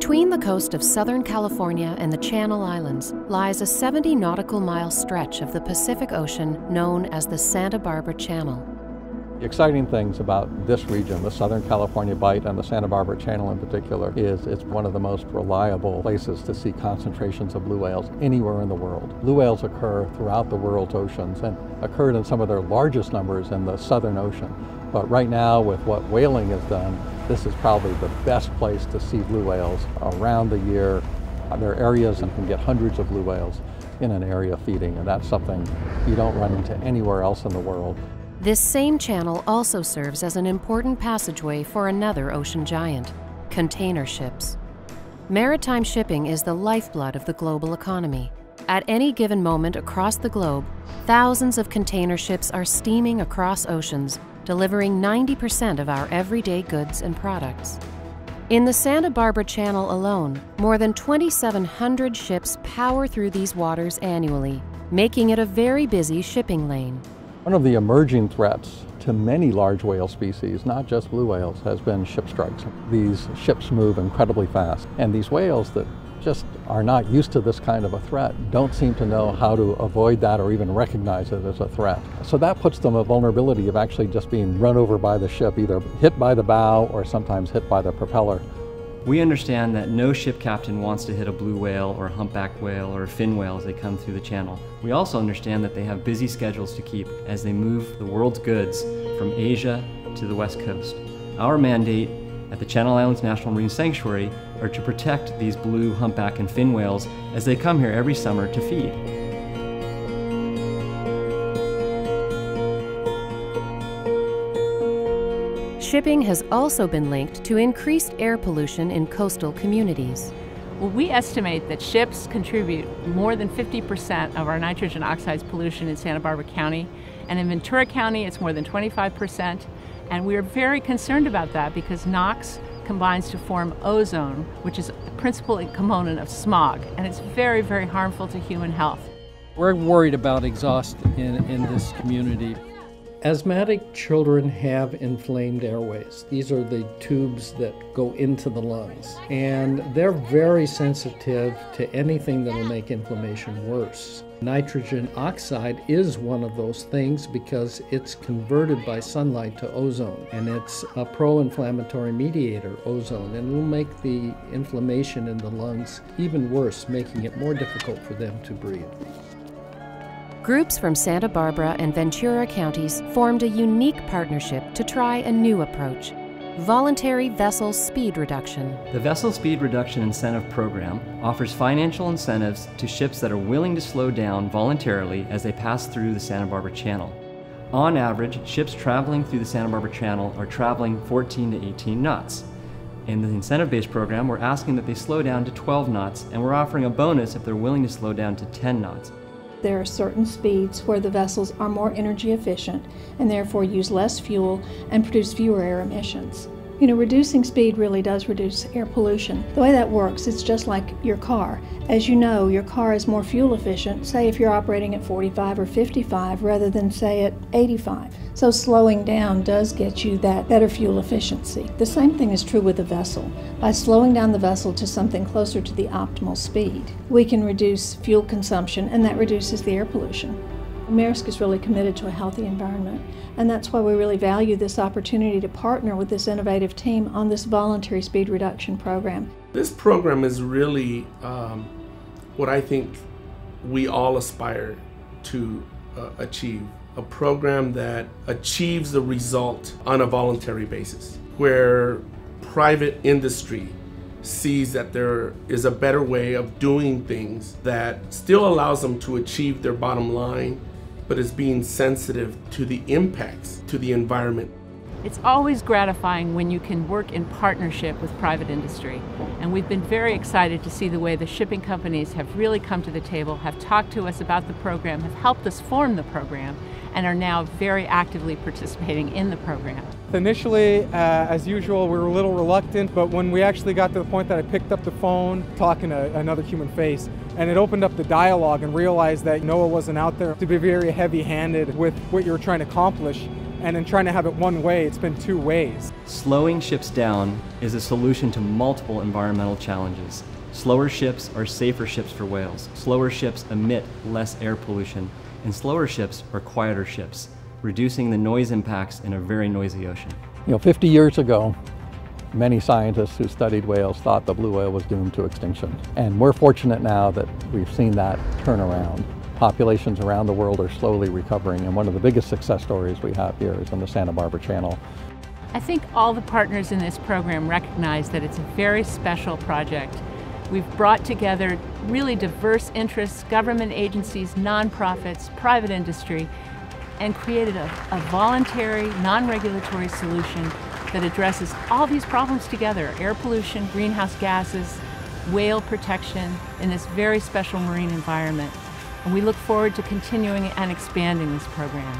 Between the coast of Southern California and the Channel Islands lies a 70 nautical mile stretch of the Pacific Ocean known as the Santa Barbara Channel. The exciting things about this region, the Southern California Bight and the Santa Barbara Channel in particular, is it's one of the most reliable places to see concentrations of blue whales anywhere in the world. Blue whales occur throughout the world's oceans and occurred in some of their largest numbers in the Southern Ocean. But right now, with what whaling has done, this is probably the best place to see blue whales around the year. There are areas and you can get hundreds of blue whales in an area feeding, and that's something you don't run into anywhere else in the world. This same channel also serves as an important passageway for another ocean giant, container ships. Maritime shipping is the lifeblood of the global economy. At any given moment across the globe, thousands of container ships are steaming across oceans, delivering 90% of our everyday goods and products. In the Santa Barbara Channel alone, more than 2,700 ships power through these waters annually, making it a very busy shipping lane. One of the emerging threats to many large whale species, not just blue whales, has been ship strikes. These ships move incredibly fast, and these whales that just are not used to this kind of a threat don't seem to know how to avoid that or even recognize it as a threat. So that puts them a vulnerability of actually just being run over by the ship, either hit by the bow or sometimes hit by the propeller. We understand that no ship captain wants to hit a blue whale or a humpback whale or a fin whale as they come through the channel. We also understand that they have busy schedules to keep as they move the world's goods from Asia to the West Coast. Our mandate at the Channel Islands National Marine Sanctuary are to protect these blue, humpback, and fin whales as they come here every summer to feed. Shipping has also been linked to increased air pollution in coastal communities. Well, we estimate that ships contribute more than 50% of our nitrogen oxides pollution in Santa Barbara County, and in Ventura County it's more than 25%, and we are very concerned about that because NOx combines to form ozone, which is the principal component of smog, and it's very, very harmful to human health. We're worried about exhaust in this community. Asthmatic children have inflamed airways. These are the tubes that go into the lungs, and they're very sensitive to anything that will make inflammation worse. Nitrogen oxide is one of those things because it's converted by sunlight to ozone, and it's a pro-inflammatory mediator, ozone, and will make the inflammation in the lungs even worse, making it more difficult for them to breathe. Groups from Santa Barbara and Ventura counties formed a unique partnership to try a new approach: voluntary vessel speed reduction. The Vessel Speed Reduction Incentive Program offers financial incentives to ships that are willing to slow down voluntarily as they pass through the Santa Barbara Channel. On average, ships traveling through the Santa Barbara Channel are traveling 14 to 18 knots. In the incentive-based program, we're asking that they slow down to 12 knots, and we're offering a bonus if they're willing to slow down to 10 knots. There are certain speeds where the vessels are more energy efficient and therefore use less fuel and produce fewer air emissions. Reducing speed really does reduce air pollution. The way that works, it's just like your car. As you know, your car is more fuel efficient, say if you're operating at 45 or 55 rather than say at 85. So slowing down does get you that better fuel efficiency. The same thing is true with the vessel. By slowing down the vessel to something closer to the optimal speed, we can reduce fuel consumption, and that reduces the air pollution. Maersk is really committed to a healthy environment, and that's why we really value this opportunity to partner with this innovative team on this voluntary speed reduction program. This program is really what I think we all aspire to achieve. A program that achieves the result on a voluntary basis, where private industry sees that there is a better way of doing things that still allows them to achieve their bottom line, but is being sensitive to the impacts to the environment. It's always gratifying when you can work in partnership with private industry, and we've been very excited to see the way the shipping companies have really come to the table, have talked to us about the program, have helped us form the program, and are now very actively participating in the program. Initially, as usual, we were a little reluctant, but when we actually got to the point that I picked up the phone, talking to another human face, and it opened up the dialogue and realized that NOAA wasn't out there to be very heavy-handed with what you were trying to accomplish, and in trying to have it one way, it's been two ways. Slowing ships down is a solution to multiple environmental challenges. Slower ships are safer ships for whales. Slower ships emit less air pollution, and slower ships are quieter ships, reducing the noise impacts in a very noisy ocean. 50 years ago, many scientists who studied whales thought the blue whale was doomed to extinction. And we're fortunate now that we've seen that turn around. Populations around the world are slowly recovering, and one of the biggest success stories we have here is in the Santa Barbara Channel. I think all the partners in this program recognize that it's a very special project. We've brought together really diverse interests, government agencies, nonprofits, private industry, and created a voluntary, non-regulatory solution that addresses all these problems together: air pollution, greenhouse gases, whale protection in this very special marine environment. And we look forward to continuing and expanding this program.